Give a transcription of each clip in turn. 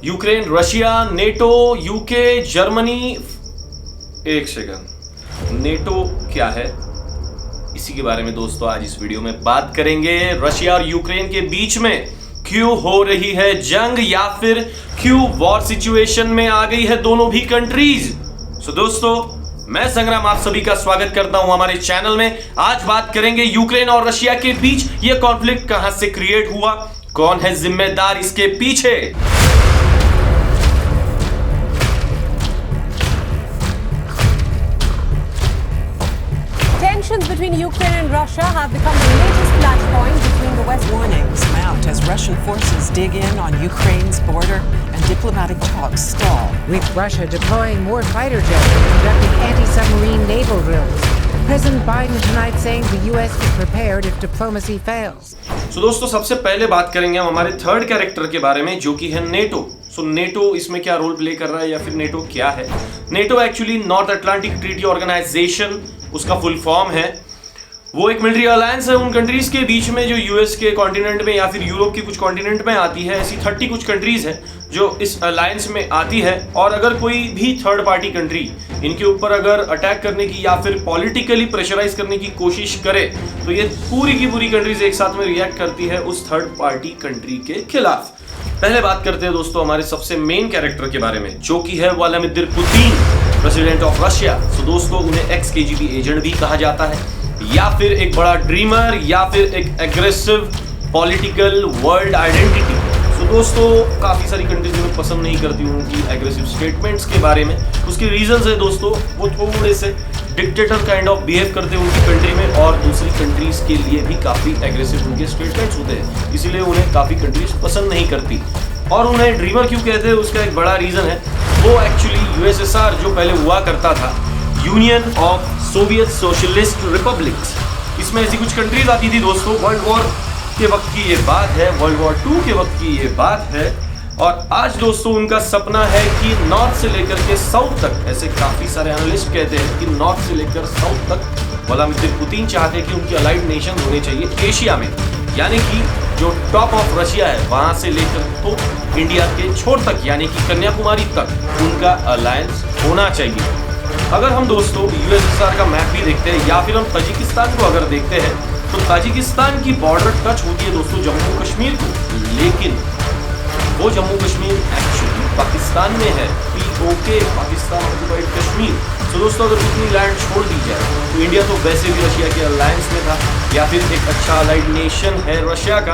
Ukraine, Russia, NATO, UK, Germany. एक second, NATO क्या है, इसी के बारे में दोस्तों आज इस वीडियो में बात करेंगे। रशिया और यूक्रेन के बीच में क्यों हो रही है जंग, या फिर क्यों वॉर सिचुएशन में आ गई है दोनों भी कंट्रीज। सो दोस्तों, मैं संग्राम आप सभी का स्वागत करता हूं हमारे चैनल में। आज बात करेंगे यूक्रेन और रशिया के बीच ये कॉन्फ्लिक्ट कहां से क्रिएट हुआ, कौन है जिम्मेदार इसके पीछे। Tensions between Ukraine and Russia have become the latest flashpoint between the West. Warnings mount as Russian forces dig in on Ukraine's border and diplomatic talks stall. With Russia deploying more fighter jets and conducting anti-submarine naval drills. President Biden tonight saying the U.S. is prepared if diplomacy fails. सो दोस्तों, सबसे पहले बात करेंगे हम हमारे third character के बारे में, जो कि है नेटो। सो नेटो इसमें क्या रोल प्ले कर रहा है, या फिर नेटो क्या है। NATO actually North Atlantic Treaty Organization उसका फुल फॉर्म है। वो एक मिलिट्री अलायंस है उन कंट्रीज के बीच में जो यूएस के कॉन्टिनेंट में या फिर यूरोप के कुछ कॉन्टिनेंट में आती है। ऐसी 30 कुछ कंट्रीज है जो इस अलायंस में आती है। और अगर कोई भी थर्ड पार्टी कंट्री इनके ऊपर अगर अटैक करने की या फिर पॉलिटिकली प्रेशराइज करने की कोशिश करे, तो ये पूरी की पूरी कंट्रीज एक साथ में रिएक्ट करती है उस थर्ड पार्टी कंट्री के खिलाफ। पहले बात करते हैं दोस्तों हमारे सबसे मेन कैरेक्टर के बारे में, जो कि है Vladimir Putin, president of Russia. So दोस्तों, उन्हें एक्स केजीबी एजेंट भी कहा जाता है, या फिर एक बड़ा ड्रीमर, या फिर एक एग्रेसिव पॉलिटिकल वर्ल्ड आइडेंटिटी। सो दोस्तों, काफी सारी कंट्रीज में पसंद नहीं करती उनकी एग्रेसिव स्टेटमेंट्स के बारे में। उसके रीजंस है दोस्तों, वो थोड़े से डिक्टेटर काइंड ऑफ बिहेव करते हैं उनकी कंट्री में, और दूसरी कंट्रीज के लिए भी काफी एग्रेसिव उनके स्टेटमेंट्स होते हैं, इसीलिए उन्हें काफी कंट्रीज पसंद नहीं करती। और उन्हें ड्रीमर क्यों कहते हैं, उसका एक बड़ा रीजन है, वो एक्चुअली यूएसएसआर जो पहले हुआ करता था, union of Soviet socialist republics, इसमें ऐसी कुछ कंट्रीज आती थी दोस्तों। वर्ल्ड वॉर के वक्त की ये बात है, वर्ल्ड वॉर 2 के वक्त की ये बात है। और आज दोस्तों उनका सपना है कि नॉर्थ से लेकर के साउथ तक, ऐसे काफी सारे एनालिस्ट कहते हैं कि नॉर्थ से लेकर साउथ तक व्लादिमीर पुतिन चाहते हैं कि उनकी अलाइड नेशन होने चाहिए एशिया में, यानी कि जो टॉप ऑफ रशिया है वहां से लेकर तो इंडिया के छोर तक, यानी कि कन्याकुमारी तक उनका अलायंस होना चाहिए। अगर हम दोस्तों यूएसएसआर का मैप भी देखते हैं, या फिर हम ताजिकिस्तान को अगर देखते हैं, तो ताजिकिस्तान की बॉर्डर टच होती है दोस्तों जम्मू कश्मीर को, लेकिन वो जम्मू कश्मीर एक्चुअली पाकिस्तान में है, पीओके, पाकिस्तान ऑक्युपाइड कश्मीर। तो दोस्तों, अगर इतनी लैंड छोड़ दी जाए तो इंडिया तो वैसे भी रशिया के अलायंस में था, या फिर एक अच्छा अलाइड नेशन है रशिया का,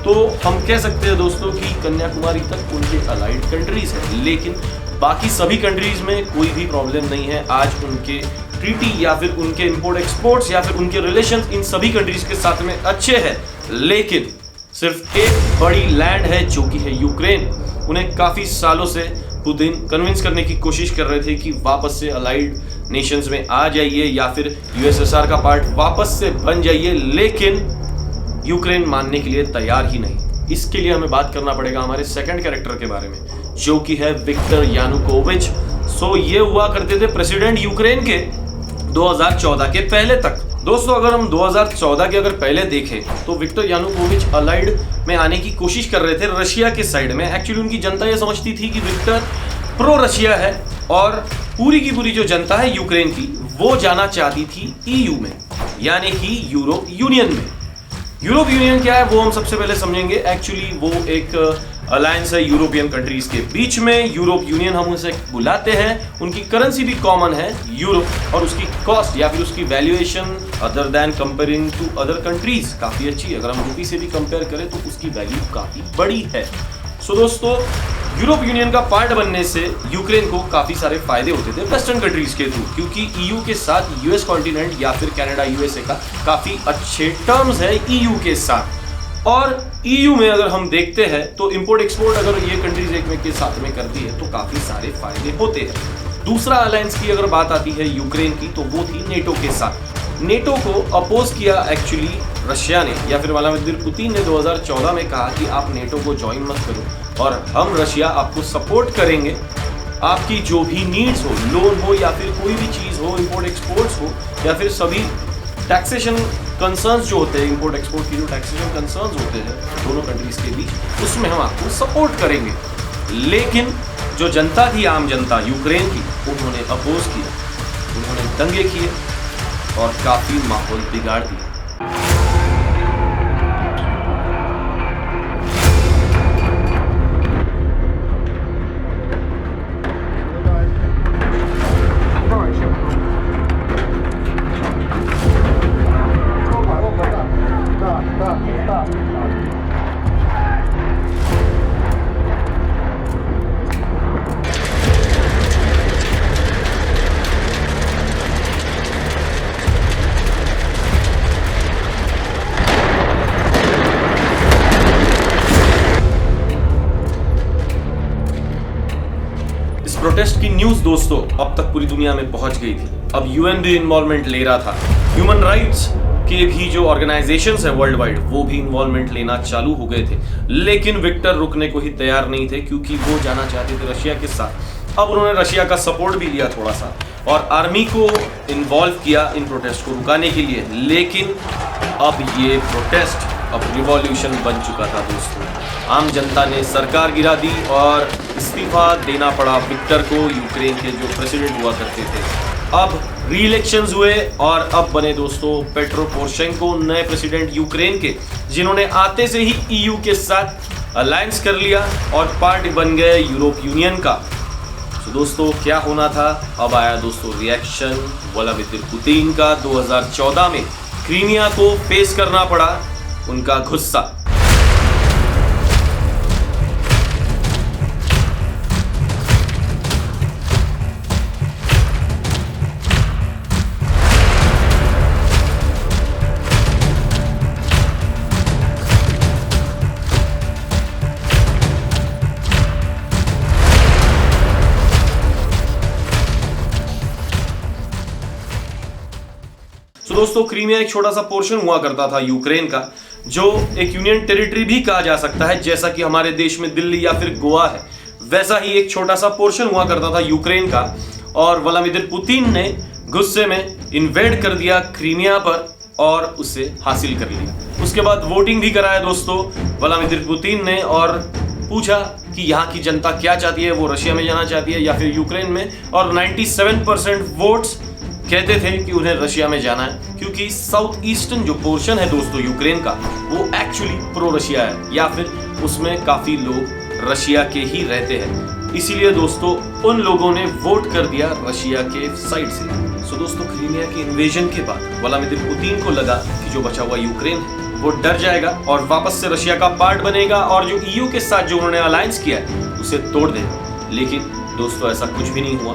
तो हम कह सकते हैं दोस्तों कि कन्याकुमारी तक उनके अलाइड कंट्रीज है। लेकिन बाकी सभी कंट्रीज में कोई भी प्रॉब्लम नहीं है। आज उनके ट्रीटी या फिर उनके इंपोर्ट एक्सपोर्ट्स या फिर उनके रिलेशंस इन सभी कंट्रीज के साथ में अच्छे हैं, लेकिन सिर्फ एक बड़ी लैंड है जो कि है यूक्रेन। उन्हें काफी सालों से पुतिन कन्विंस करने की कोशिश कर रहे थे कि वापस से अलाइड नेशंस में आ जाइए, या फिर यूएसएसआर का पार्ट वापस से बन जाइए, लेकिन यूक्रेन मानने के लिए तैयार ही नहीं। इसके लिए हमें बात करना पड़ेगा हमारे सेकंड कैरेक्टर के बारे में, जो कि है विक्टर यानुकोविच। सो ये हुआ करते थे प्रेसिडेंट यूक्रेन के 2014 के पहले तक। दोस्तों, अगर हम 2014 के अगर पहले देखें, तो विक्टर यानुकोविच अलाइड में आने की कोशिश कर रहे थे रशिया के साइड में। एक्चुअली उनकी जनता ये समझती थी कि विक्टर प्रो रशिया है, और पूरी की पूरी जो जनता है यूक्रेन की, वो जाना चाहती थी ईयू में, यानी कि यूरोप यूनियन में। यूरोप यूनियन क्या है वो हम सबसे पहले समझेंगे। एक्चुअली वो एक अलायंस है यूरोपियन कंट्रीज के बीच में। यूरोप यूनियन हम उसे बुलाते हैं। उनकी करेंसी भी कॉमन है यूरो, और उसकी कॉस्ट या फिर उसकी valuation other than comparing to other countries काफी अच्छी है। अगर हम रूपी से भी कंपेयर करें तो उसकी वैल्यू काफी बड़ी है। सो दोस्तों, यूरोप यूनियन का पार्ट बनने से यूक्रेन को काफी सारे फायदे होते थे वेस्टर्न कंट्रीज के थ्रू, क्योंकि ईयू के साथ यूएस कॉन्टिनेंट या फिर कनाडा यूएसए का काफी अच्छे टर्म्स है ईयू के साथ। और ईयू में अगर हम देखते हैं तो इंपोर्ट एक्सपोर्ट अगर ये कंट्रीज एक में के साथ में करती है तो काफी सारे फायदे होते हैं। दूसरा अलायंस की अगर बात आती है यूक्रेन की, तो वो थी नेटो के साथ। नेटो को अपोज किया एक्चुअली रशिया ने, या फिर व्लादिमीर पुतिन ने 2014 में कहा कि आप नेटो को ज्वाइन मत करो, और हम रशिया आपको सपोर्ट करेंगे। आपकी जो भी नीड्स हो, लोन हो या फिर कोई भी चीज़ हो, इंपोर्ट एक्सपोर्ट्स हो, या फिर सभी टैक्सेशन कंसर्न्स जो होते हैं, इंपोर्ट एक्सपोर्ट की जो टैक्सेशन कंसर्न्स होते हैं दोनों कंट्रीज के बीच, उसमें हम आपको सपोर्ट करेंगे। लेकिन जो जनता थी, आम जनता यूक्रेन की, उन्होंने अपोज किया, उन्होंने दंगे किए और काफी माहौल बिगाड़ दिया। प्रोटेस्ट की न्यूज दोस्तों अब तक पूरी दुनिया में पहुंच गई थी। अब यूएन भी इन्वॉल्वमेंट ले रहा था, ह्यूमन राइट्स के भी जो ऑर्गेनाइजेशंस है वर्ल्ड वाइड, वो भी इन्वॉल्वमेंट लेना चालू हो गए थे। लेकिन विक्टर रुकने को ही तैयार नहीं थे, क्योंकि वो जाना चाहते थे रशिया के साथ। अब उन्होंने रशिया का सपोर्ट भी लिया थोड़ा सा, और आर्मी को इन्वॉल्व किया इन प्रोटेस्ट को रुकाने के लिए। लेकिन अब ये प्रोटेस्ट अब रिवॉल्यूशन बन चुका था दोस्तों। आम जनता ने सरकार गिरा दी और इस्तीफा देना पड़ा विक्टर को, यूक्रेन के जो प्रेसिडेंट हुआ करते थे। अब री-इलेक्शंस हुए और अब बने दोस्तों पेट्रो पोरोशेंको नए प्रेसिडेंट यूक्रेन के, जिन्होंने आते से ही ईयू के साथ अलायंस कर लिया और पार्ट बन गए यूरोप यूनियन का। तो दोस्तों क्या होना था, अब आया दोस्तों रिएक्शन व्लादिमीर पुतिन का। 2014 में क्रीमिया को फेस करना पड़ा उनका गुस्सा। दोस्तों क्रीमिया एक छोटा सा पोर्शन हुआ करता था यूक्रेन का, जो एक यूनियन टेरिटरी भी कहा जा सकता है, जैसा कि हमारे देश में दिल्ली या फिर गोवा है, वैसा ही एक छोटा सा पोर्शन हुआ करता था यूक्रेन का। और व्लादिमीर पुतिन ने गुस्से में इन्वेड कर दिया क्रीमिया पर और उसे हासिल कर लिया। उसके बाद वोटिंग भी कराया दोस्तों व्लादिमीर पुतिन ने, और पूछा कि यहाँ की जनता क्या चाहती है, वो रशिया में जाना चाहती है या फिर यूक्रेन में। और 97% वोट्स कहते थे कि उन्हें रशिया में जाना है, क्योंकि साउथ ईस्टर्न जो पोर्शन है दोस्तों यूक्रेन का, वो एक्चुअली प्रो रशिया है, या फिर उसमें काफी लोग रशिया के ही रहते हैं। इसीलिए दोस्तों उन लोगों ने वोट कर दिया रशिया के साइड से। सो दोस्तों क्रीमिया की इन्वेजन के बाद व्लादिमीर पुतिन को लगा कि जो बचा हुआ यूक्रेन है वो डर जाएगा और वापस से रशिया का पार्ट बनेगा, और जो ईयू के साथ जो उन्होंने अलायंस किया है उसे तोड़ देगा। लेकिन दोस्तों ऐसा कुछ भी नहीं हुआ,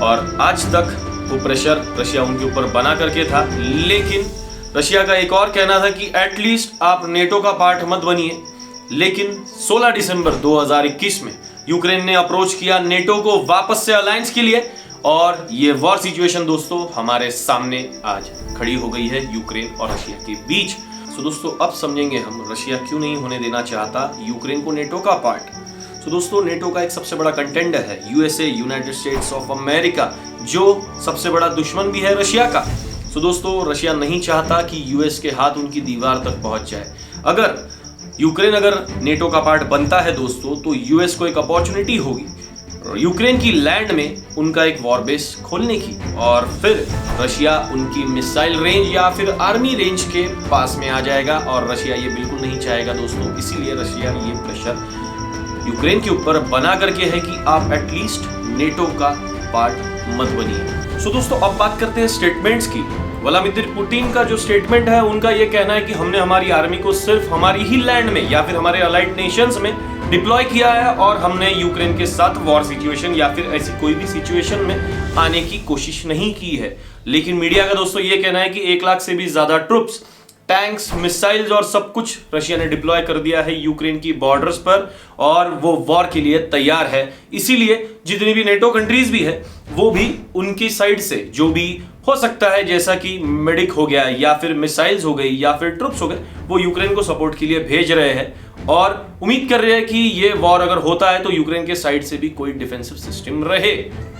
और आज तक वो प्रेशर रशिया उनके ऊपर बना करके था। लेकिन रशिया का एक और कहना था कि एटलीस्ट आप नेटो का पार्ट मत बनिए। लेकिन 16 दिसंबर 2021 में यूक्रेन ने अप्रोच किया नेटो को वापस से अलायंस के लिए, और ये वॉर सिचुएशन दोस्तों हमारे सामने आज खड़ी हो गई है यूक्रेन और रशिया के बीच। सो दोस्तों अब समझेंगे हम रशिया क्यों नहीं होने देना चाहता यूक्रेन को नेटो का पार्ट। तो दोस्तों नेटो का एक सबसे बड़ा कंटेंडर है USA, United states of America, जो सबसे बड़ा दुश्मन भी है रशिया का। तो दोस्तों रशिया नहीं चाहता कि यूएस के हाथ उनकी दीवार तक पहुंच जाए। अगर यूक्रेन अगर नेटो का पार्ट बनता है दोस्तों, तो यूएस को एक अपॉर्चुनिटी होगी यूक्रेन की लैंड में उनका एक वॉर बेस खोलने की, और फिर रशिया उनकी मिसाइल रेंज या फिर आर्मी रेंज के पास में आ जाएगा, और रशिया ये बिल्कुल नहीं चाहेगा दोस्तों। इसीलिए रशिया ये प्रेशर यूक्रेन के ऊपर बना करके है कि आप एटलीस्ट नेटो का पार्ट मत बनिए। सो दोस्तों अब बात करते हैं स्टेटमेंट्स की। व्लादिमीर पुतिन का जो स्टेटमेंट है, उनका ये कहना है कि हमने हमारी आर्मी को सिर्फ हमारी ही लैंड में या फिर हमारे अलाइड नेशंस में डिप्लॉय किया है, और हमने यूक्रेन के साथ वॉर सिचुएशन या फिर ऐसी कोई भी सिचुएशन में आने की कोशिश नहीं की है। लेकिन मीडिया का दोस्तों ये कहना है कि 1 लाख से भी ज्यादा ट्रुप्स, टैंक्स, मिसाइल्स और सब कुछ रशिया ने डिप्लॉय कर दिया है यूक्रेन की बॉर्डर्स पर, और वो वॉर के लिए तैयार है। इसीलिए जितनी भी नेटो कंट्रीज भी है वो भी उनकी साइड से जो भी हो सकता है, जैसा कि मेडिक हो गया या फिर मिसाइल्स हो गई या फिर ट्रुप्स हो गए, वो यूक्रेन को सपोर्ट के लिए भेज रहे हैं, और उम्मीद कर रहे हैं कि ये वॉर अगर होता है तो यूक्रेन के साइड से भी कोई डिफेंसिव सिस्टम रहे।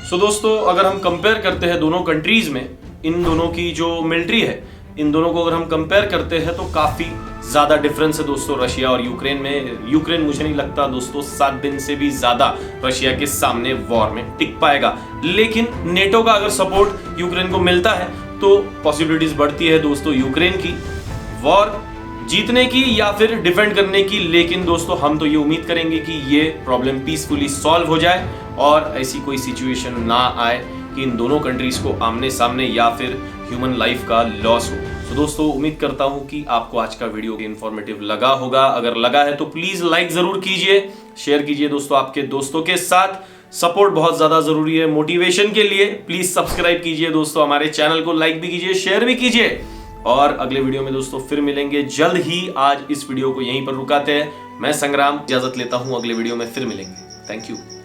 सो दोस्तों अगर हम कंपेयर करते हैं दोनों कंट्रीज में, इन दोनों की जो मिलिट्री है, इन दोनों को अगर हम कंपेयर करते हैं तो काफी ज्यादा डिफरेंस है दोस्तों रशिया और यूक्रेन में। यूक्रेन मुझे नहीं लगता दोस्तों 7 दिन से भी ज्यादा रशिया के सामने वॉर में टिक पाएगा, लेकिन नेटो का अगर सपोर्ट यूक्रेन को मिलता है तो पॉसिबिलिटीज बढ़ती है दोस्तों यूक्रेन की वॉर जीतने की या फिर डिफेंड करने की। लेकिन दोस्तों हम तो ये उम्मीद करेंगे कि ये प्रॉब्लम पीसफुली सॉल्व हो जाए और ऐसी कोई सिचुएशन ना आए कि इन दोनों कंट्रीज को आमने सामने या फिर ह्यूमन लाइफ का लॉस हो। तो दोस्तों उम्मीद करता हूं कि आपको आज का वीडियो इन्फॉर्मेटिव लगा होगा। अगर लगा है तो प्लीज लाइक जरूर कीजिए, शेयर कीजिए दोस्तों आपके दोस्तों के साथ। सपोर्ट बहुत ज्यादा जरूरी है मोटिवेशन के लिए। प्लीज सब्सक्राइब कीजिए दोस्तों हमारे चैनल को, लाइक भी कीजिए, शेयर भी कीजिए। और अगले वीडियो में दोस्तों फिर मिलेंगे जल्द ही। आज इस वीडियो को यहीं पर रुकाते हैं। मैं संग्राम इजाजत लेता हूं, अगले वीडियो में फिर मिलेंगे। Thank you.